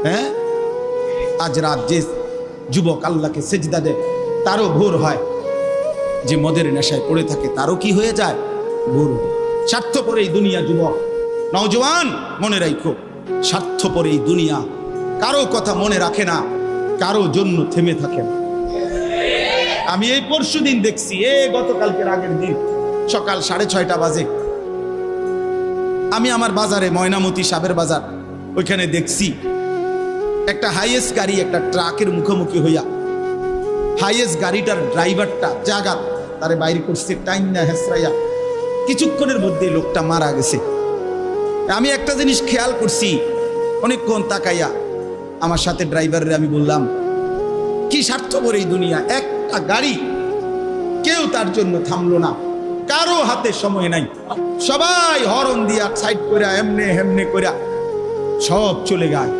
হ্যাঁ, আজ রাত যে যুবক আল্লাহকে সেজদা দেয় তারও ভোর হয়, যে মদের নেশায় পড়ে থাকে তারও কি হয়ে যায়, ভোর। স্বার্থপর এই দুনিয়া যুবক, নওজওয়ান মনে রাখো, স্বার্থপর এই দুনিয়া কারো কথা মনে রাখে না, কারো জন্য থেমে থাকে না। আমি এই পরশুদিন দেখছি, গতকালকের আগের দিন সকাল 6:30 বাজে আমি আমার বাজারে, ময়নামতি সাবের বাজার, ওইখানে দেখছি একটা হাইয়েস্ট গাড়ি একটা ট্রাকের মুখোমুখি হইয়া, হাইয়েস্ট গাড়িটার ড্রাইভারটা জাগাত তারে বাইরে করছে টাইম না হেসরাইয়া, কিছুক্ষণের মধ্যে লোকটা মারা গেছে। আমি একটা জিনিস খেয়াল করছি, অনেকক্ষণ তাকাইয়া আমার সাথে ড্রাইভারের আমি বললাম, কি স্বার্থপর এই দুনিয়া, একটা গাড়ি কেউ তার জন্য থামলো না, কারো হাতে সময় নাই, সবাই হরন দিয়া সাইড করে এমনে হেমনে করে সব চলে যায়।